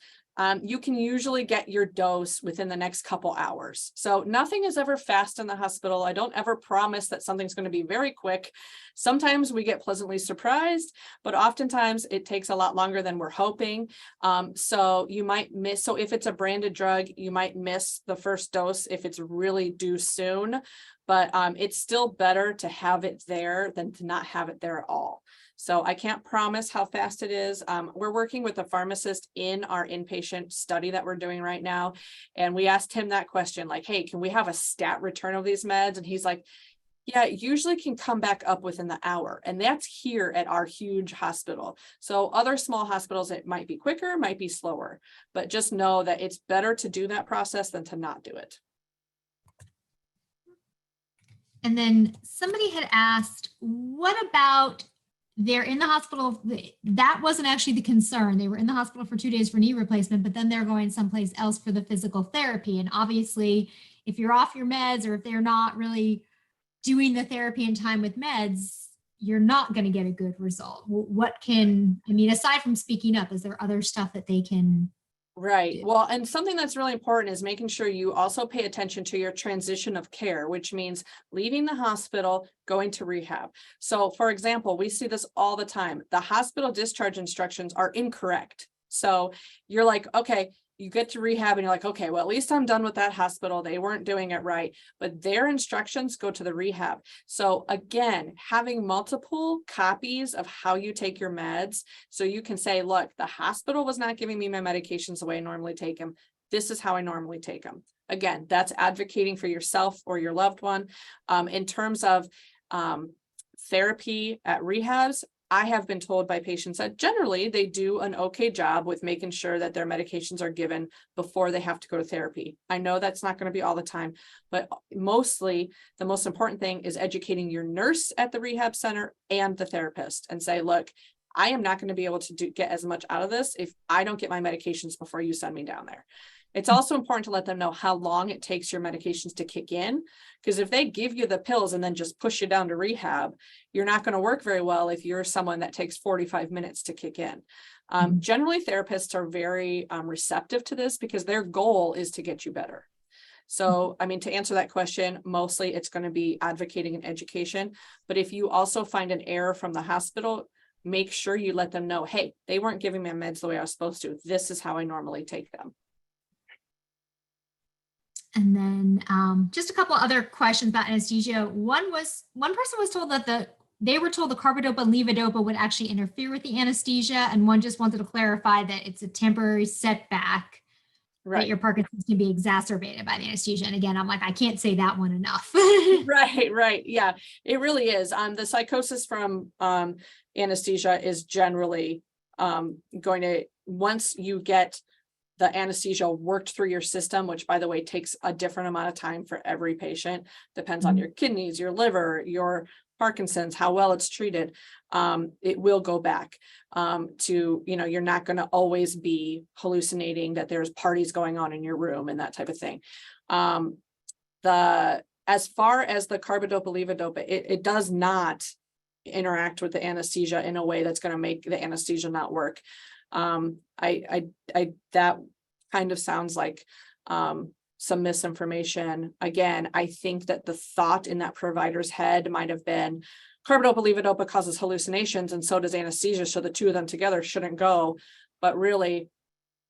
you can usually get your dose within the next couple hours. So nothing is ever fast in the hospital. I don't ever promise that something's going to be very quick. Sometimes we get pleasantly surprised, but oftentimes it takes a lot longer than we're hoping. So you might miss, so if it's a branded drug, you might miss the first dose if it's really due soon, but it's still better to have it there than to not have it there at all. So I can't promise how fast it is. We're working with a pharmacist in our inpatient study that we're doing right now. And we asked him that question, like, hey, can we have a stat return of these meds? And he's like, yeah, it usually can come back up within the hour. And that's here at our huge hospital. So other small hospitals, it might be quicker, might be slower, but just know that it's better to do that process than to not do it. And then somebody had asked, what about they're in the hospital? That wasn't actually the concern. They were in the hospital for 2 days for knee replacement, but then they're going someplace else for the physical therapy. And obviously, if you're off your meds or if they're not really doing the therapy in time with meds, you're not going to get a good result. Aside from speaking up, is there other stuff that they can? Right. Well, and something that's really important is making sure you also pay attention to your transition of care, which means leaving the hospital, going to rehab. So for example, we see this all the time. The hospital discharge instructions are incorrect. So you're like, okay, you get to rehab and you're like, okay, well, at least I'm done with that hospital. They weren't doing it right, but their instructions go to the rehab. So again, having multiple copies of how you take your meds, so you can say, look, the hospital was not giving me my medications the way I normally take them. This is how I normally take them. Again, that's advocating for yourself or your loved one. In terms of therapy at rehabs, I have been told by patients that generally they do an okay job with making sure that their medications are given before they have to go to therapy. I know that's not going to be all the time, but mostly the most important thing is educating your nurse at the rehab center and the therapist and say, look, I am not going to be able to get as much out of this if I don't get my medications before you send me down there. It's also important to let them know how long it takes your medications to kick in, because if they give you the pills and then just push you down to rehab, you're not going to work very well if you're someone that takes 45 minutes to kick in. Generally, therapists are very receptive to this because their goal is to get you better. So, to answer that question, mostly it's going to be advocating and education. But if you also find an error from the hospital, make sure you let them know, hey, they weren't giving me meds the way I was supposed to. This is how I normally take them. And then just a couple other questions about anesthesia. One person was told that they were told the carbidopa and levodopa would actually interfere with the anesthesia, and one just wanted to clarify that it's a temporary setback, right? That your Parkinson's can be exacerbated by the anesthesia. And again, I'm like, I can't say that one enough. Right. Yeah, it really is. The psychosis from anesthesia is generally going to, once you get the anesthesia worked through your system, which by the way, takes a different amount of time for every patient, depends on your kidneys, your liver, your Parkinson's, how well it's treated. It will go back to, you're not going to always be hallucinating that there's parties going on in your room and that type of thing. As far as the carbidopa, levodopa, it does not interact with the anesthesia in a way that's going to make the anesthesia not work. That kind of sounds like some misinformation. Again, I think that the thought in that provider's head might have been carbidopa levodopa causes hallucinations and so does anesthesia. So the two of them together shouldn't go, but really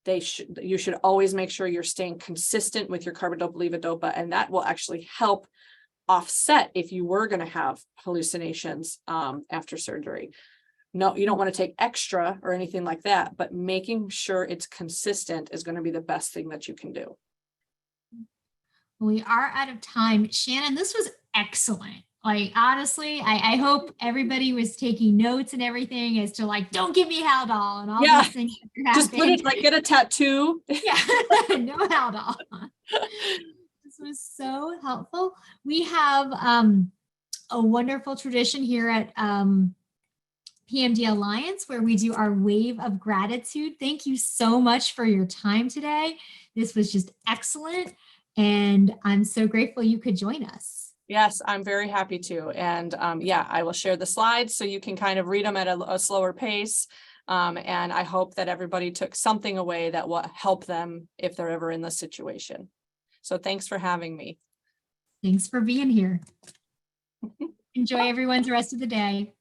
you should always make sure you're staying consistent with your carbidopa levodopa, and that will actually help offset if you were going to have hallucinations after surgery. No, you don't want to take extra or anything like that, but making sure it's consistent is going to be the best thing that you can do. We are out of time. Shannon, this was excellent. Like, honestly, I hope everybody was taking notes and everything as to like, don't give me Haldol and all these things. Just put it like, get a tattoo. Yeah, no Haldol. This was so helpful. We have a wonderful tradition here at PMD Alliance where we do our wave of gratitude. Thank you so much for your time today. This was just excellent. And I'm so grateful you could join us. Yes, I'm very happy to. And yeah, I will share the slides so you can kind of read them at a slower pace. And I hope that everybody took something away that will help them if they're ever in this situation. So thanks for having me. Thanks for being here. Enjoy everyone's rest of the day.